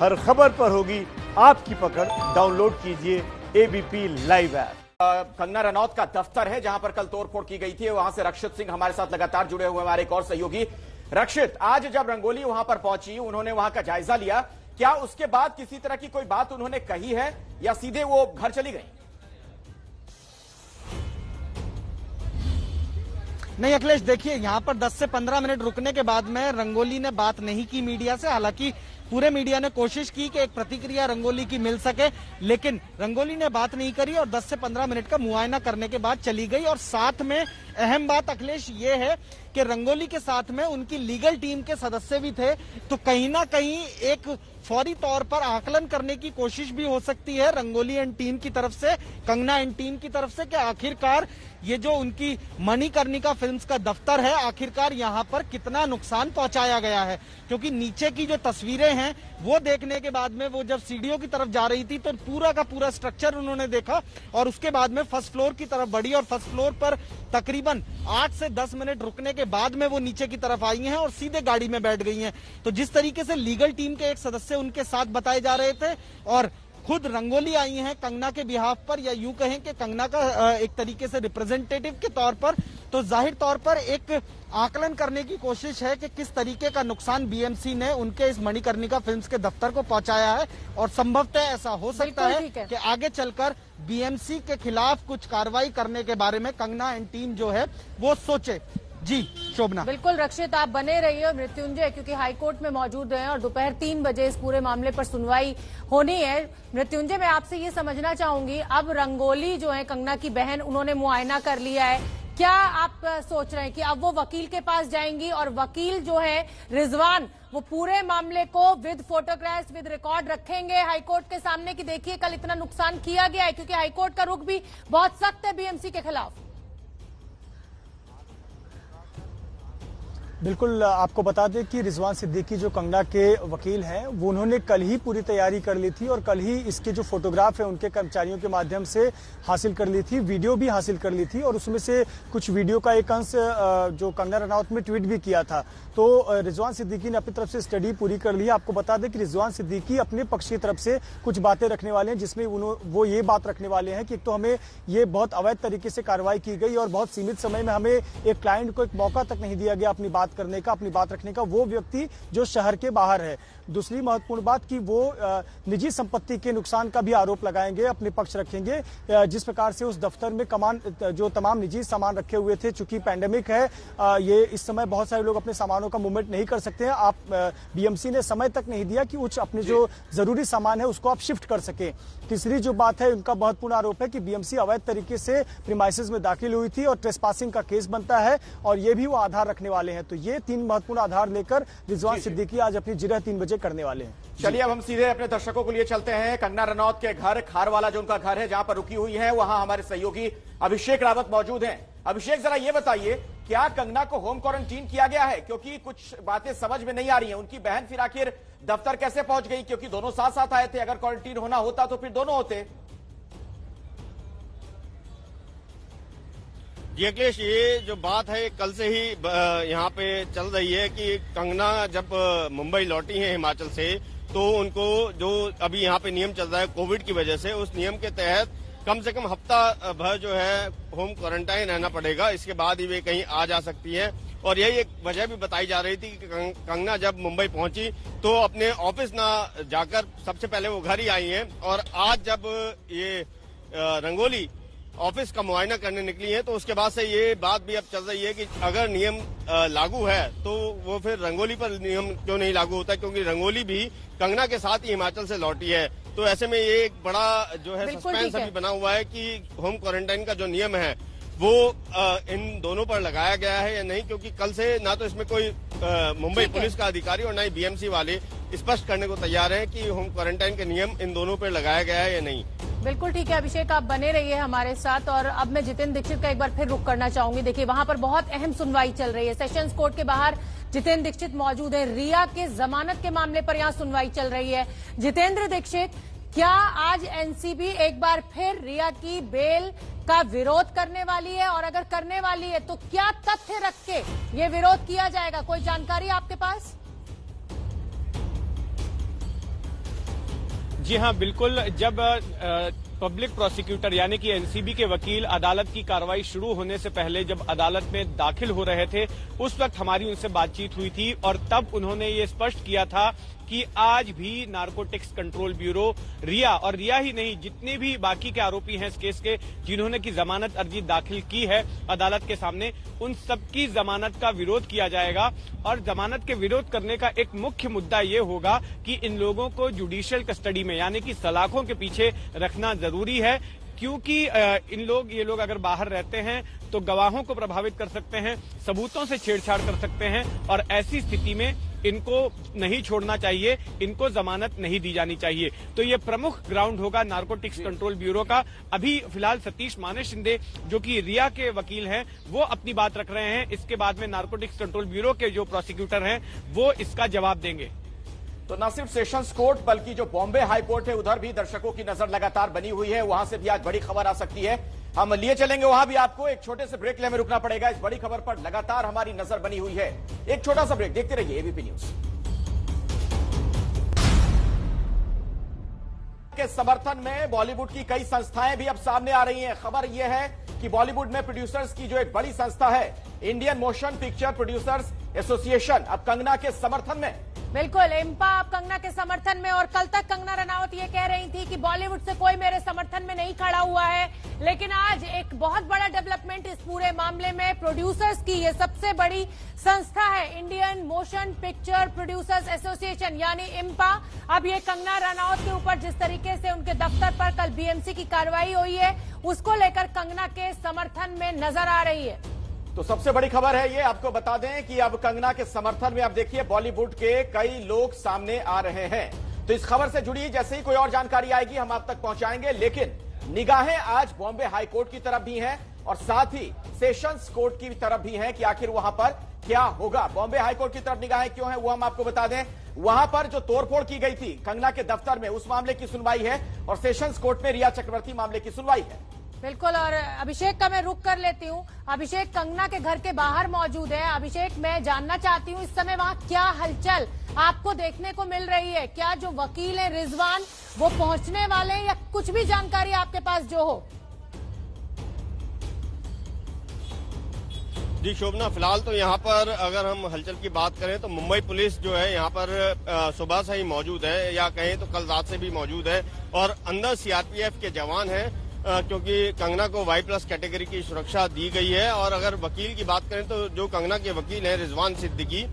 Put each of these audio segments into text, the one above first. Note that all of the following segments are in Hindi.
हर खबर पर होगी आपकी पकड़। डाउनलोड कीजिए ABP live app. Kangana Ranaut का दफ्तर है जहां पर कल तोड़फोड़ की गई थी। वहां से रक्षित सिंह हमारे साथ लगातार जुड़े हुए हमारे एक और सहयोगी। रक्षित, आज जब रंगोली वहां पर पहुंची, उन्होंने वहां का जायजा लिया, क्या उसके बाद किसी तरह की कोई बात उन्होंने कही है या सीधे वो घर चली गई? नहीं अखिलेश, देखिए यहाँ पर 10 से 15 मिनट रुकने के बाद में रंगोली ने बात नहीं की मीडिया से। हालांकि पूरे मीडिया ने कोशिश की कि एक प्रतिक्रिया रंगोली की मिल सके, लेकिन रंगोली ने बात नहीं करी और 10 से 15 मिनट का मुआयना करने के बाद चली गई। और साथ में अहम बात अखिलेश ये है कि रंगोली के साथ में उनकी लीगल टीम के सदस्य भी थे, तो कहीं ना कहीं एक फौरी तौर पर आकलन करने की कोशिश भी हो सकती है रंगोली एंड टीम की तरफ से, कंगना एंड टीम की तरफ से, कि आखिरकार ये जो उनकी मणिकर्णिका फिल्म्स का दफ्तर है, आखिरकार यहाँ पर कितना नुकसान पहुंचाया गया है। क्योंकि नीचे की जो तस्वीरें हैं वो देखने के बाद में वो जब सीढ़ियों की तरफ जा रही थी तो पूरा का पूरा स्ट्रक्चर उन्होंने देखा और उसके बाद में फर्स्ट फ्लोर की तरफ बढ़ी और फर्स्ट फ्लोर पर तकरीबन 8 से 10 मिनट रुकने के बाद में वो नीचे की तरफ आई हैं और सीधे गाड़ी में बैठ गई हैं। तो जिस तरीके से लीगल टीम के एक सदस्य उनके साथ बताए जा रहे थे और खुद रंगोली आई हैं कंगना के बिहाफ पर, या यूं कहें कि कंगना का एक तरीके से रिप्रेजेंटेटिव के तौर पर, तो जाहिर तौर पर एक आकलन करने की कोशिश है कि किस तरीके का नुकसान बीएमसी ने उनके इस मणिकर्णिका फिल्म्स के दफ्तर को पहुंचाया है। और संभवतः ऐसा हो सकता है कि आगे चलकर बीएमसी के खिलाफ कुछ कार्रवाई करने के बारे में कंगना एंड टीम जो है वो सोचे। जी शोभना। बिल्कुल रक्षित, आप बने रहिए मृत्युंजय, क्योंकि हाईकोर्ट में मौजूद हैं और दोपहर 3 बजे इस पूरे मामले पर सुनवाई होनी है। मृत्युंजय, मैं आपसे ये समझना चाहूंगी, अब रंगोली जो है कंगना की बहन, उन्होंने मुआयना कर लिया है, क्या आप सोच रहे हैं कि अब वो वकील के पास जाएंगी और वकील जो है रिजवान वो पूरे मामले को विद फोटोग्राफ्स विद रिकॉर्ड रखेंगे हाईकोर्ट के सामने कि देखिए कल इतना नुकसान किया गया है? क्योंकि हाईकोर्ट का रुख भी बहुत सख्त है बीएमसी के खिलाफ। बिल्कुल, आपको बता दें कि रिजवान सिद्दीकी जो कंगना के वकील हैं, वो उन्होंने कल ही पूरी तैयारी कर ली थी और कल ही इसके जो फोटोग्राफ है उनके कर्मचारियों के माध्यम से हासिल कर ली थी, वीडियो भी हासिल कर ली थी और उसमें से कुछ वीडियो का एक अंश जो कंगना रनौत में ट्वीट भी किया था। तो रिजवान सिद्दीकी ने अपनी तरफ से स्टडी पूरी कर ली है। आपको बता दें कि रिजवान सिद्दीकी अपने पक्ष की तरफ से कुछ बातें रखने वाले हैं, जिसमें वो ये बात रखने वाले हैं कि एक तो हमें ये बहुत अवैध तरीके से कार्रवाई की गई और बहुत सीमित समय में हमें एक क्लाइंट को एक मौका तक नहीं दिया गया अपनी बात करने का, अपनी बात रखने का, वो व्यक्ति जो शहर के बाहर है। दूसरी महत्वपूर्ण बात कि वो निजी संपत्ति के नुकसान का भी आरोप लगाएंगे, अपने पक्ष रखेंगे। जिस प्रकार से उस दफ्तर में जो तमाम निजी सामान रखे हुए थे, चूंकि पैंडेमिक है, ये इस समय बहुत सारे लोग अपने सामानों का मूवमेंट नहीं कर सकते हैं। आप बीएमसी ने समय तक नहीं दिया कि उच्च अपने जो जरूरी सामान है उसको आप शिफ्ट कर सके। तीसरी जो बात है, उनका महत्वपूर्ण आरोप है कि बीएमसी अवैध तरीके से प्रीमाइसेस में दाखिल हुई थी और ट्रेसपासिंग का केस बनता है और ये भी वो आधार रखने वाले हैं। तो ये 3 महत्वपूर्ण आधार लेकर रिजवान सिद्दीकी आज अपनी जिरह 3 बजे करने वाले हैं। चलिए अब हम सीधे अपने दर्शकों के लिए चलते हैं कंगना रनौत के घर, खारवाला जो उनका घर है जहां पर रुकी हुई है, वहां हमारे सहयोगी अभिषेक रावत मौजूद हैं। अभिषेक, जरा ये बताइए, क्या कंगना को होम क्वारंटीन किया गया है? क्योंकि कुछ बातें समझ में नहीं आ रही हैं। उनकी बहन फिर आखिर दफ्तर कैसे पहुंच गई? क्योंकि दोनों साथ साथ आए थे, अगर क्वारंटीन होना होता तो फिर दोनों होते। जी अखिलेश, ये जो बात है कल से ही यहाँ पे चल रही है कि कंगना जब मुंबई लौटी है हिमाचल से, तो उनको जो अभी यहाँ पे नियम चल रहा है कोविड की वजह से, उस नियम के तहत कम से कम हफ्ता भर जो है होम क्वारंटाइन रहना पड़ेगा, इसके बाद ही वे कहीं आ जा सकती है। और यही एक वजह भी बताई जा रही थी कि कंगना जब मुंबई पहुंची तो अपने ऑफिस ना जाकर सबसे पहले वो घर ही आई हैं और आज जब ये रंगोली ऑफिस का मुआयना करने निकली है तो उसके बाद से ये बात भी अब चल रही है कि अगर नियम लागू है तो वो फिर रंगोली पर नियम क्यों नहीं लागू होता, क्योंकि रंगोली भी कंगना के साथ ही हिमाचल से लौटी है। तो ऐसे में ये एक बड़ा जो है सस्पेंस अभी बना हुआ है कि होम क्वारंटाइन का जो नियम है वो इन दोनों पर लगाया गया है या नहीं, क्योंकि कल से ना तो इसमें कोई मुंबई पुलिस का अधिकारी और ना ही बीएमसी वाले स्पष्ट करने को तैयार हैं कि होम क्वारंटाइन का नियम इन दोनों पर लगाया गया है या नहीं। बिल्कुल ठीक है अभिषेक, आप बने रहिए हमारे साथ। और अब मैं जितेंद्र दीक्षित का एक बार फिर रुख करना चाहूंगी। देखिए वहां पर बहुत अहम सुनवाई चल रही है, सेशंस कोर्ट के बाहर जितेंद्र दीक्षित मौजूद है। रिया के जमानत के मामले पर यहां सुनवाई चल रही है। जितेंद्र दीक्षित, क्या आज एनसीबी एक बार फिर रिया की बेल का विरोध करने वाली है? और अगर करने वाली है तो क्या तथ्य रख के ये विरोध किया जाएगा? कोई जानकारी आपके पास? जी हाँ, बिल्कुल। जब पब्लिक प्रोसिक्यूटर यानी कि एनसीबी के वकील अदालत की कार्रवाई शुरू होने से पहले जब अदालत में दाखिल हो रहे थे, उस वक्त हमारी उनसे बातचीत हुई थी और तब उन्होंने ये स्पष्ट किया था कि आज भी नारकोटिक्स कंट्रोल ब्यूरो रिया, और रिया ही नहीं, जितने भी बाकी के आरोपी हैं इस केस के, जिन्होंने की जमानत अर्जी दाखिल की है अदालत के सामने, उन सबकी जमानत का विरोध किया जाएगा। और जमानत के विरोध करने का एक मुख्य मुद्दा ये होगा कि इन लोगों को जुडिशियल कस्टडी में यानी कि सलाखों के पीछे रखना जरूरी है, क्योंकि ये लोग अगर बाहर रहते हैं तो गवाहों को प्रभावित कर सकते हैं, सबूतों से छेड़छाड़ कर सकते हैं, और ऐसी स्थिति में इनको नहीं छोड़ना चाहिए, इनको जमानत नहीं दी जानी चाहिए। तो ये प्रमुख ग्राउंड होगा नारकोटिक्स कंट्रोल ब्यूरो का। अभी फिलहाल सतीश माने शिंदे जो कि रिया के वकील हैं, वो अपनी बात रख रहे हैं। इसके बाद में नारकोटिक्स कंट्रोल ब्यूरो के जो प्रोसिक्यूटर हैं वो इसका जवाब देंगे। तो न सिर्फ सेशंस कोर्ट बल्कि जो बॉम्बे हाई कोर्ट है उधर भी दर्शकों की नजर लगातार बनी हुई है, वहां से भी आज बड़ी खबर आ सकती है। हम लिए चलेंगे वहां भी, आपको एक छोटे से ब्रेक लेने में रुकना पड़ेगा। इस बड़ी खबर पर लगातार हमारी नजर बनी हुई है। एक छोटा सा ब्रेक, देखते रहिए एबीपी न्यूज। के समर्थन में बॉलीवुड की कई संस्थाएं भी अब सामने आ रही हैं। खबर यह है कि बॉलीवुड में प्रोड्यूसर्स की जो एक बड़ी संस्था है, Indian motion picture producers association, अब कंगना के समर्थन में। बिल्कुल, इम्पा अब कंगना के समर्थन में। और कल तक कंगना रनावत ये कह रही थी कि बॉलीवुड से कोई मेरे समर्थन में नहीं खड़ा हुआ है, लेकिन आज एक बहुत बड़ा डेवलपमेंट इस पूरे मामले में। प्रोड्यूसर्स की ये सबसे बड़ी संस्था है, Indian motion picture producers association यानी इम्पा। अब ये कंगना रनावत के ऊपर जिस तरीके से उनके दफ्तर पर कल बीएमसी की कार्रवाई हुई है, उसको लेकर कंगना के समर्थन में नजर आ रही है। तो सबसे बड़ी खबर है ये, आपको बता दें कि अब कंगना के समर्थन में अब देखिए बॉलीवुड के कई लोग सामने आ रहे हैं। तो इस खबर से जुड़ी जैसे ही कोई और जानकारी आएगी हम आप तक पहुंचाएंगे। लेकिन निगाहें आज बॉम्बे हाई कोर्ट की तरफ भी हैं और साथ ही सेशंस कोर्ट की तरफ भी हैं कि आखिर वहां पर क्या होगा। बॉम्बे हाई कोर्ट की तरफ निगाहें क्यों हैं वो हम आपको बता दें। वहां पर जो तोड़फोड़ की गई थी कंगना के दफ्तर में, उस मामले की सुनवाई है, और सेशंस कोर्ट में रिया चक्रवर्ती मामले की सुनवाई है। बिल्कुल, और अभिषेक का मैं रुख कर लेती हूँ। अभिषेक कंगना के घर के बाहर मौजूद है। अभिषेक, मैं जानना चाहती हूँ इस समय वहाँ क्या हलचल आपको देखने को मिल रही है? क्या जो वकील है रिजवान वो पहुंचने वाले हैं, या कुछ भी जानकारी आपके पास जो हो? जी शोभना, फिलहाल तो यहाँ पर अगर हम हलचल की बात करें तो मुंबई पुलिस जो है यहाँ पर सुबह से ही मौजूद है, या कहें तो कल रात से भी मौजूद है, और अंदर सीआरपीएफ के जवान हैं, क्योंकि कंगना को Y+ कैटेगरी की सुरक्षा दी गई है। और अगर वकील की बात करें तो जो कंगना के वकील हैं रिजवान सिद्दीकी,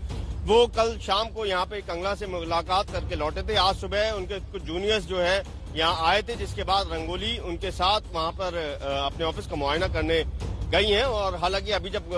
वो कल शाम को यहाँ पे कंगना से मुलाकात करके लौटे थे। आज सुबह उनके कुछ जूनियर्स जो है यहाँ आए थे, जिसके बाद रंगोली उनके साथ वहाँ पर अपने ऑफिस का मुआयना करने गई हैं। और हालांकि अभी जब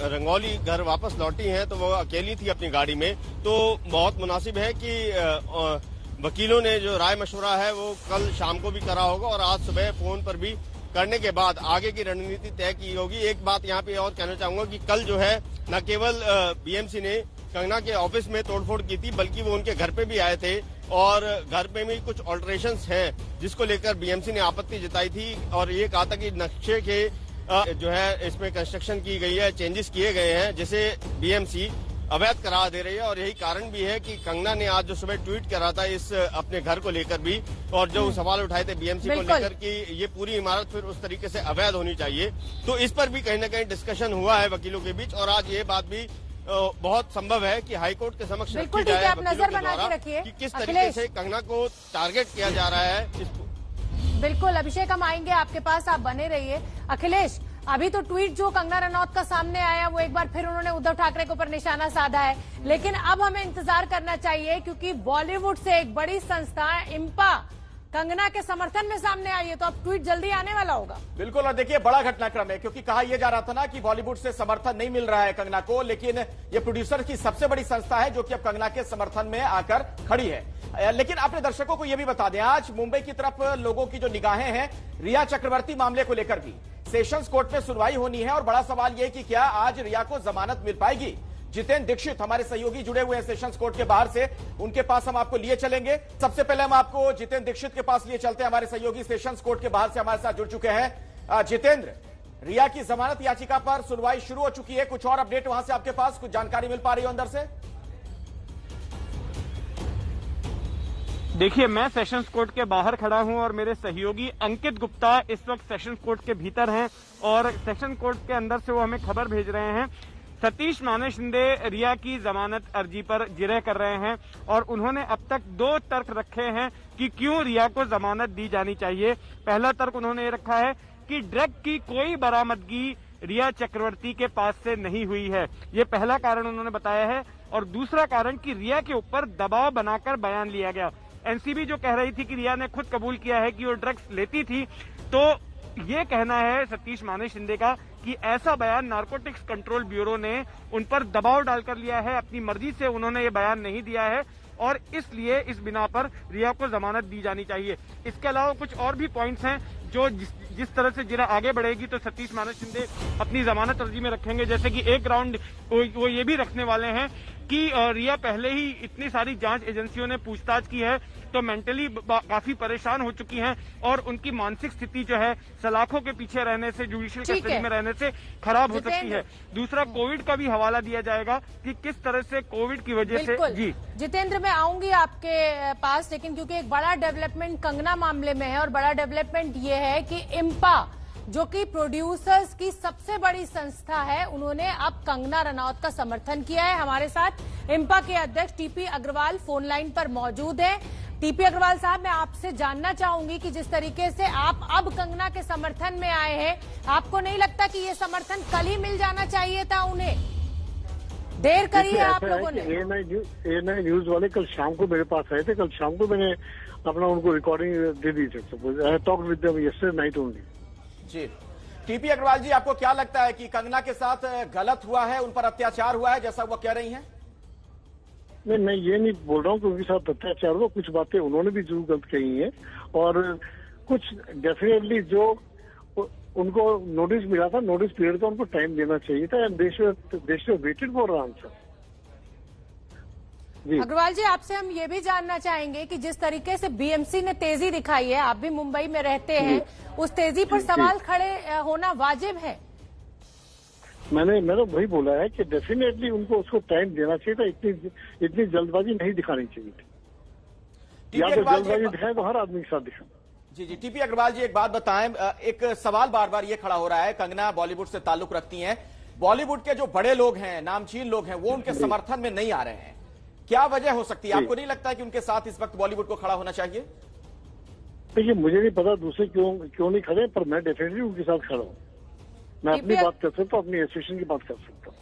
रंगोली घर वापस लौटी हैं तो वो अकेली थी अपनी गाड़ी में, तो बहुत मुनासिब है कि वकीलों ने जो राय मशवरा है वो कल शाम को भी करा होगा और आज सुबह फोन पर भी करने के बाद आगे की रणनीति तय की होगी। एक बात यहाँ पे और कहना चाहूंगा कि कल जो है न केवल बीएमसी ने कंगना के ऑफिस में तोड़फोड़ की थी, बल्कि वो उनके घर पे भी आए थे, और घर पे भी कुछ ऑल्टरेशंस हैं जिसको लेकर बीएमसी ने आपत्ति जताई थी और ये कहा था कि नक्शे के जो है इसमें कंस्ट्रक्शन की गई है, चेंजेस किए गए हैं, जिसे बीएमसी अवैध करार दे रही है। और यही कारण भी है कि कंगना ने आज जो सुबह ट्वीट करा था इस अपने घर को लेकर भी, और जो सवाल उठाए थे बीएमसी को लेकर कि ये पूरी इमारत फिर उस तरीके से अवैध होनी चाहिए, तो इस पर भी कहीं न कहीं डिस्कशन हुआ है वकीलों के बीच। और आज ये बात भी बहुत संभव है कि हाईकोर्ट के समक्ष रखी जाए आप नजर बना के रखिए कि किस तरीके से कंगना को टारगेट किया जा रहा है। बिल्कुल अभिषेक, हम आएंगे आपके पास, आप बने रहिए। अखिलेश, अभी तो ट्वीट जो कंगना रनौत का सामने आया वो एक बार फिर उन्होंने उद्धव ठाकरे के ऊपर निशाना साधा है, लेकिन अब हमें इंतजार करना चाहिए क्योंकि बॉलीवुड से एक बड़ी संस्था इम्पा कंगना के समर्थन में सामने आई है, तो अब ट्वीट जल्दी आने वाला होगा। बिल्कुल, और देखिए बड़ा घटनाक्रम है क्योंकि कहा यह जा रहा था ना कि बॉलीवुड से समर्थन नहीं मिल रहा है कंगना को, लेकिन ये प्रोड्यूसर की सबसे बड़ी संस्था है जो कि अब कंगना के समर्थन में आकर खड़ी है। लेकिन अपने दर्शकों को यह भी बता दें, आज मुंबई की तरफ लोगों की जो निगाहें हैं रिया चक्रवर्ती मामले को लेकर भी सेशंस कोर्ट में सुनवाई होनी है, और बड़ा सवाल यह कि क्या आज रिया को जमानत मिल पाएगी। जितेंद्र दीक्षित हमारे सहयोगी जुड़े हुए हैं सेशंस कोर्ट के बाहर से, उनके पास हम आपको लिए चलेंगे। सबसे पहले हम आपको जितेंद्र दीक्षित के पास लिए चलते हैं, हमारे सहयोगी सेशंस कोर्ट के बाहर से हमारे साथ जुड़ चुके हैं। जितेंद्र, रिया की जमानत याचिका पर सुनवाई शुरू हो चुकी है, कुछ और अपडेट वहां से आपके पास, कुछ जानकारी मिल पा रही हो अंदर से? देखिए, मैं सेशंस कोर्ट के बाहर खड़ा हूं और मेरे सहयोगी अंकित गुप्ता इस वक्त सेशंस कोर्ट के भीतर हैं और सेशन कोर्ट के अंदर से वो हमें खबर भेज रहे हैं। सतीश माने शिंदे रिया की जमानत अर्जी पर जिरह कर रहे हैं और उन्होंने अब तक 2 तर्क रखे हैं कि क्यों रिया को जमानत दी जानी चाहिए। पहला तर्क उन्होंने ये रखा है कि ड्रग की कोई बरामदगी रिया चक्रवर्ती के पास से नहीं हुई है, ये पहला कारण उन्होंने बताया है। और दूसरा कारण कि रिया के ऊपर दबाव बनाकर बयान लिया गया। एनसीबी जो कह रही थी कि रिया ने खुद कबूल किया है कि वो ड्रग्स लेती थी, तो ये कहना है सतीश माने शिंदे का कि ऐसा बयान नारकोटिक्स कंट्रोल ब्यूरो ने उन पर दबाव डालकर लिया है, अपनी मर्जी से उन्होंने ये बयान नहीं दिया है और इसलिए इस बिना पर रिया को जमानत दी जानी चाहिए। इसके अलावा कुछ और भी पॉइंट्स हैं जो जिस तरह से जिरा आगे बढ़ेगी तो सतीश माने शिंदे अपनी जमानत अर्जी में रखेंगे। जैसे कि एक ग्राउंड वो ये भी रखने वाले हैं कि रिया पहले ही इतनी सारी जांच एजेंसियों ने पूछताछ की है तो मेंटली काफी परेशान हो चुकी हैं और उनकी मानसिक स्थिति जो है सलाखों के पीछे रहने से, जुडिशियल कस्टडी में रहने से खराब हो सकती है। दूसरा, कोविड का भी हवाला दिया जाएगा कि किस तरह से कोविड की वजह से। जी जितेंद्र, मैं आऊंगी आपके पास, लेकिन क्योंकि एक बड़ा डेवलपमेंट कंगना मामले में है और बड़ा डेवलपमेंट ये है कि इम्पा जो कि प्रोड्यूसर्स की सबसे बड़ी संस्था है, उन्होंने अब कंगना रनौत का समर्थन किया है। हमारे साथ इम्पा के अध्यक्ष टीपी अग्रवाल फोन लाइन पर मौजूद हैं। टीपी अग्रवाल साहब, मैं आपसे जानना चाहूंगी कि जिस तरीके से आप अब कंगना के समर्थन में आए हैं, आपको नहीं लगता कि ये समर्थन कल ही मिल जाना चाहिए था उन्हें? देर करी है आप लोगों ने। ANI न्यूज वाले कल शाम को मेरे पास आए थे, कल शाम को मैंने अपना उनको रिकॉर्डिंग दे दी थी। I talked with them yesterday night only. जी टीपी अग्रवाल जी, आपको क्या लगता है कि कंगना के साथ गलत हुआ है, उन पर अत्याचार हुआ है जैसा वो कह रही हैं? नहीं, मैं ये नहीं बोल रहा हूँ कि उनके साथ अत्याचार हुआ, कुछ बातें उन्होंने भी जरूर गलत कही हैं और कुछ डेफिनेटली जो उनको नोटिस मिला था, नोटिस पीरियड का उनको टाइम देना चाहिए था एंड देश वेटेड फॉर आंसर। अग्रवाल जी, आपसे हम ये भी जानना चाहेंगे कि जिस तरीके से बीएमसी ने तेजी दिखाई है, आप भी मुंबई में रहते हैं, उस तेजी पर सवाल खड़े होना वाजिब है। मैंने वही बोला है कि डेफिनेटली उनको उसको टाइम देना चाहिए था, इतनी जल्दबाजी नहीं दिखानी चाहिए थी। या तो जल्दबाजी दिखाए तो हर आदमी के साथ दिखाए। जी टीपी अग्रवाल जी, एक बात बताएं, एक सवाल बार बार ये खड़ा हो रहा है, कंगना बॉलीवुड से ताल्लुक रखती हैं, बॉलीवुड के जो बड़े लोग हैं, नामचीन लोग हैं, वो उनके समर्थन में नहीं आ रहे हैं, क्या वजह हो सकती है? आपको नहीं लगता है कि उनके साथ इस वक्त बॉलीवुड को खड़ा होना चाहिए? देखिए, मुझे नहीं पता दूसरे क्यों नहीं खड़े, पर मैं डेफिनेटली उनके साथ खड़ा हूँ। मैं अपनी बात कर सकता हूँ, अपनी एसोसिएशन की बात कर सकता हूँ।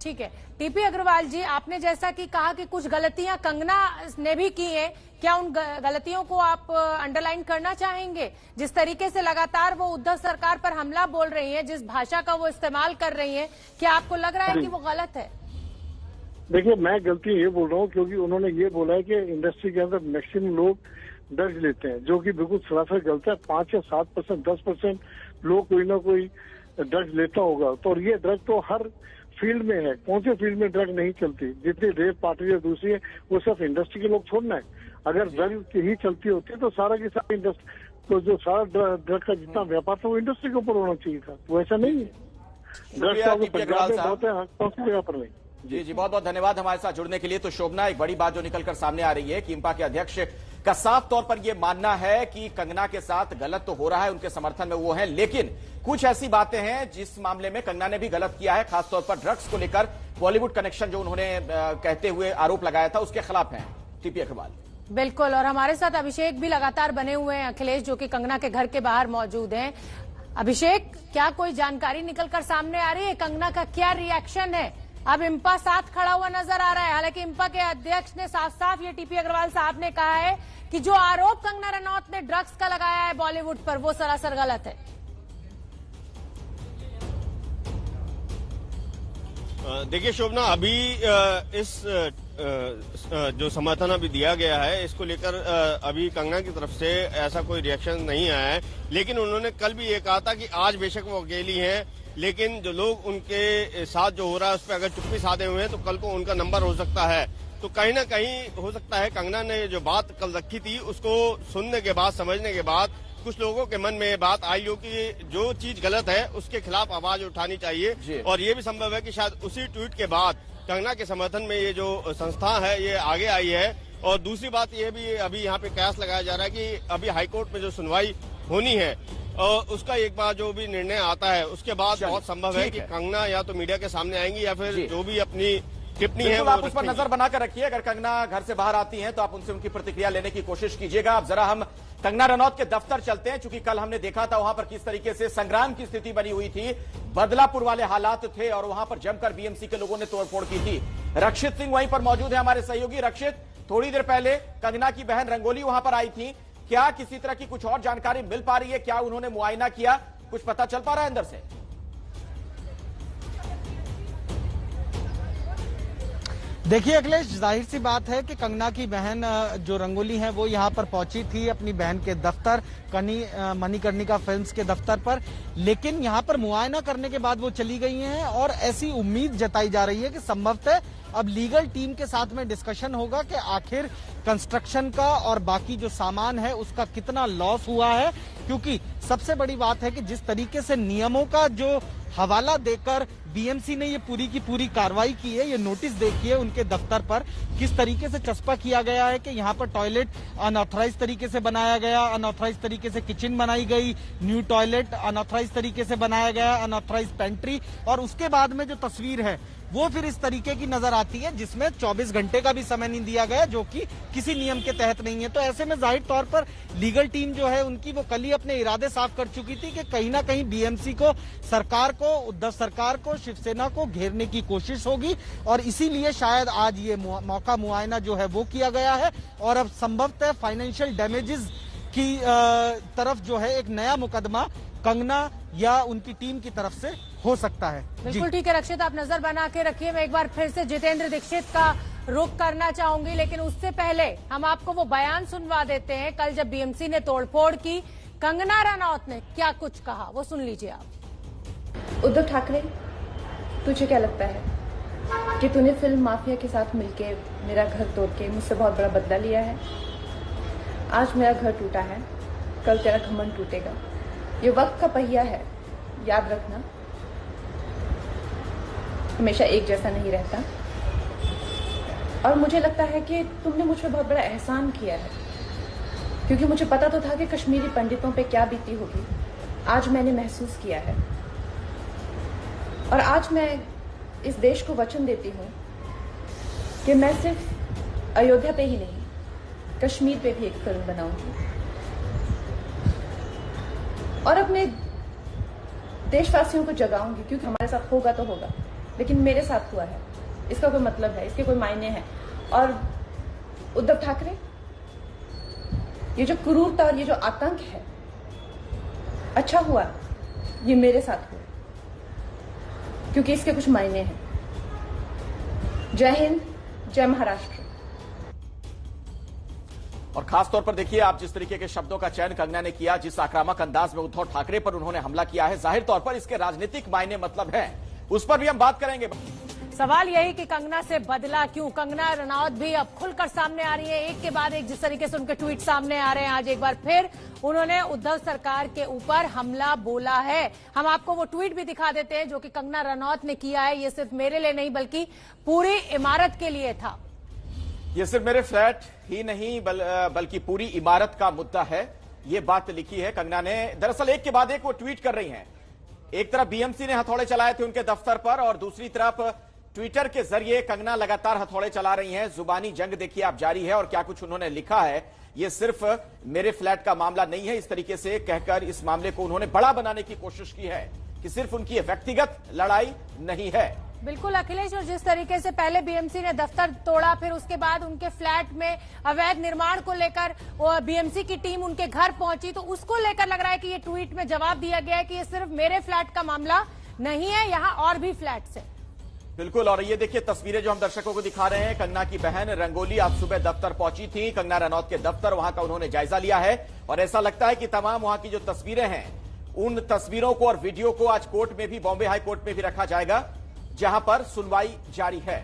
ठीक है टीपी अग्रवाल जी, आपने जैसा कि कहा कि कुछ गलतियां कंगना ने भी की हैं, क्या उन गलतियों को आप अंडरलाइन करना चाहेंगे? जिस तरीके से लगातार वो उद्धव सरकार पर हमला बोल रही हैं, जिस भाषा का वो इस्तेमाल कर रही हैं, क्या आपको लग रहा है कि वो गलत है? देखिए, मैं गलती ये बोल रहा हूँ क्योंकि उन्होंने ये बोला है कि इंडस्ट्री के अंदर मैक्सिमम लोग ड्रग्स लेते हैं, जो कि बिल्कुल सरासर गलत है। 5 या 7%, 10% लोग कोई ना कोई ड्रग्स लेता होगा, तो ये ड्रग तो हर फील्ड में है। कौन से फील्ड में ड्रग नहीं चलती? जितनी रेप पार्टी है दूसरी है, वो सिर्फ इंडस्ट्री के लोग छोड़ना है। अगर ड्रग ही चलती होती तो सारा की सारी इंडस्ट्री, तो जो सारा ड्रग का जितना व्यापार था वो इंडस्ट्री के ऊपर होना चाहिए था, वो ऐसा नहीं है। ड्रग्स का पंजाब में बहुत है, कौन सी जगह पर नहीं। जी बहुत बहुत धन्यवाद हमारे साथ जुड़ने के लिए। तो शोभना, एक बड़ी बात जो निकलकर सामने आ रही है कि इम्पा के अध्यक्ष का साफ तौर पर यह मानना है कि कंगना के साथ गलत तो हो रहा है, उनके समर्थन में वो है, लेकिन कुछ ऐसी बातें हैं जिस मामले में कंगना ने भी गलत किया है, खासतौर पर ड्रग्स को लेकर बॉलीवुड कनेक्शन जो उन्होंने कहते हुए आरोप लगाया था, उसके खिलाफ है टीपी अग्रवाल। बिल्कुल, और हमारे साथ अभिषेक भी लगातार बने हुए हैं, अखिलेश, जो कि कंगना के घर के बाहर मौजूद हैं। अभिषेक, क्या कोई जानकारी निकलकर सामने आ रही है? कंगना का क्या रिएक्शन है? अब इम्पा साथ खड़ा हुआ नजर आ रहा है, हालांकि इम्पा के अध्यक्ष ने साफ साफ ये टीपी अग्रवाल साहब ने कहा है कि जो आरोप कंगना रनौत ने ड्रग्स का लगाया है बॉलीवुड पर, वो सरासर गलत है। देखिए शोभना, अभी इस जो समर्थन अभी दिया गया है, इसको लेकर अभी कंगना की तरफ से ऐसा कोई रिएक्शन नहीं आया है, लेकिन उन्होंने कल भी ये कहा था कि आज बेशक वो अकेली हैं, लेकिन जो लोग उनके साथ जो हो रहा है उस पर अगर चुप्पी साधे हुए हैं तो कल को उनका नंबर हो सकता है। तो कहीं ना कहीं हो सकता है कंगना ने जो बात कल रखी थी उसको सुनने के बाद, समझने के बाद कुछ लोगों के मन में ये बात आई हो कि जो चीज गलत है उसके खिलाफ आवाज उठानी चाहिए, और ये भी संभव है कि शायद उसी ट्वीट के बाद कंगना के समर्थन में ये जो संस्था है ये आगे आई है और दूसरी बात यह भी अभी यहाँ पे कयास लगाया जा रहा है कि अभी हाईकोर्ट में जो सुनवाई होनी है उसका एक बार जो भी निर्णय आता है उसके बाद बहुत संभव है कि कंगना या तो मीडिया के सामने आएंगी या फिर जो भी अपनी टिप्पणी है आप उस पर नजर बनाकर रखिए। अगर कंगना घर से बाहर आती हैं तो आप उनसे उनकी प्रतिक्रिया लेने की कोशिश कीजिएगा। अब जरा हम कंगना रनौत के दफ्तर चलते हैं, चूंकि कल हमने देखा था वहां पर किस तरीके से संग्राम की स्थिति बनी हुई थी, बदलापुर वाले हालात थे और वहां पर जमकर बीएमसी के लोगों ने तोड़फोड़ की थी। रक्षित सिंह वहीं पर मौजूद है, हमारे सहयोगी। रक्षित, थोड़ी देर पहले कंगना की बहन रंगोली वहां पर आई थी, क्या किसी तरह की कुछ और जानकारी मिल पा रही है? क्या उन्होंने मुआयना किया, कुछ पता चल पा रहा है अंदर से? देखिए अखिलेश, जाहिर सी बात है कि कंगना की बहन जो रंगोली है वो यहाँ पर पहुंची थी अपनी बहन के दफ्तर मणिकर्णिका फिल्म्स के दफ्तर पर, लेकिन यहाँ पर मुआयना करने के बाद वो चली गई हैं और ऐसी उम्मीद जताई जा रही है कि संभवतः अब लीगल टीम के साथ में डिस्कशन होगा कि आखिर कंस्ट्रक्शन का और बाकी जो सामान है उसका कितना लॉस हुआ है, क्योंकि सबसे बड़ी बात है कि जिस तरीके से नियमों का जो हवाला देकर बीएमसी ने ये पूरी की पूरी कार्रवाई की है, ये नोटिस देखिए उनके दफ्तर पर किस तरीके से चस्पा किया गया है कि यहाँ पर टॉयलेट अनऑथराइज तरीके से बनाया गया, अनऑथराइज तरीके से किचन बनाई गई, न्यू टॉयलेट अनऑथराइज तरीके से बनाया गया, अनऑथराइज पेंट्री, और उसके बाद में जो तस्वीर है वो फिर इस तरीके की नजर आती है जिसमें 24 घंटे का भी समय नहीं दिया गया, जो कि किसी नियम के तहत नहीं है। तो ऐसे में जाहिर तौर पर लीगल टीम जो है उनकी वो कल ही अपने इरादे साफ कर चुकी थी कि कहीं ना कहीं बीएमसी को, सरकार को, उद्धव सरकार को, शिवसेना को घेरने की कोशिश होगी और इसीलिए शायद आज ये मौका मुआयना जो है वो किया गया है और अब संभवतः फाइनेंशियल डैमेजेस की तरफ जो है एक नया मुकदमा कंगना या उनकी टीम की तरफ से हो सकता है। बिल्कुल ठीक है रक्षित, आप नजर बना के रखिए। मैं एक बार फिर से जितेंद्र दीक्षित का रुख करना चाहूंगी, लेकिन उससे पहले हम आपको वो बयान सुनवा देते हैं कल जब बीएमसी ने तोड़फोड़ की, कंगना रनौत ने क्या कुछ कहा, वो सुन लीजिए आप। उद्धव ठाकरे, तुझे क्या लगता है कि तूने फिल्म माफिया के साथ मिलके मेरा घर तोड़ के मुझसे बहुत बड़ा बदला लिया है? आज मेरा घर टूटा है, कल तेरा घमंड टूटेगा। ये वक्त का पहिया है, याद रखना, हमेशा एक जैसा नहीं रहता। और मुझे लगता है कि तुमने मुझ पर बहुत बड़ा एहसान किया है, क्योंकि मुझे पता तो था कि कश्मीरी पंडितों पे क्या बीती होगी। आज मैंने महसूस किया है और आज मैं इस देश को वचन देती हूँ कि मैं सिर्फ अयोध्या पे ही नहीं, कश्मीर पे भी एक फिल्म बनाऊंगी और अपने देशवासियों को जगाऊंगी, क्योंकि हमारे साथ होगा तो होगा, लेकिन मेरे साथ हुआ है, इसका कोई मतलब है, इसके कोई मायने हैं। और उद्धव ठाकरे, ये जो क्रूरता और ये जो आतंक है, अच्छा हुआ ये मेरे साथ हुआ, क्योंकि इसके कुछ मायने हैं। जय हिंद, जय महाराष्ट्र। और खास तौर पर देखिए आप जिस तरीके के शब्दों का चयन कंगना ने किया, जिस आक्रामक अंदाज में उद्धव ठाकरे पर उन्होंने हमला किया है, जाहिर तौर पर इसके राजनीतिक मायने मतलब है, उस पर भी हम बात करेंगे। सवाल यही कि कंगना से बदला क्यों? कंगना रनौत भी अब खुलकर सामने आ रही है, एक के बाद एक जिस तरीके से उनके ट्वीट सामने आ रहे हैं। आज एक बार फिर उन्होंने उद्धव सरकार के ऊपर हमला बोला है। हम आपको वो ट्वीट भी दिखा देते हैं जो कि कंगना रनौत ने किया है। ये सिर्फ मेरे लिए नहीं बल्कि पूरी इमारत के लिए था। ये सिर्फ मेरे फ्लैट ही नहीं बल्कि पूरी इमारत का मुद्दा है, ये बात लिखी है कंगना ने। दरअसल एक के बाद एक वो ट्वीट कर रही हैं। एक तरफ बीएमसी ने हथौड़े चलाए थे उनके दफ्तर पर और दूसरी तरफ ट्विटर के जरिए कंगना लगातार हथौड़े चला रही हैं। जुबानी जंग देखिए आप जारी है और क्या कुछ उन्होंने लिखा है। ये सिर्फ मेरे फ्लैट का मामला नहीं है, इस तरीके से कहकर इस मामले को उन्होंने बड़ा बनाने की कोशिश की है कि सिर्फ उनकी व्यक्तिगत लड़ाई नहीं है। बिल्कुल अखिलेश, और जिस तरीके से पहले बीएमसी ने दफ्तर तोड़ा, फिर उसके बाद उनके फ्लैट में अवैध निर्माण को लेकर बीएमसी की टीम उनके घर पहुंची, तो उसको लेकर लग रहा है कि ये ट्वीट में जवाब दिया गया है कि ये सिर्फ मेरे फ्लैट का मामला नहीं है, यहाँ और भी फ्लैट्स है। बिल्कुल, और ये देखिए तस्वीरें जो हम दर्शकों को दिखा रहे हैं, कंगना की बहन रंगोली आज सुबह दफ्तर पहुंची थी, कंगना रनौत के दफ्तर, वहां का उन्होंने जायजा लिया है और ऐसा लगता है कि तमाम वहां की जो तस्वीरें हैं उन तस्वीरों को और वीडियो को आज कोर्ट में भी, बॉम्बे हाई कोर्ट में भी रखा जाएगा, जहां पर सुनवाई जारी है।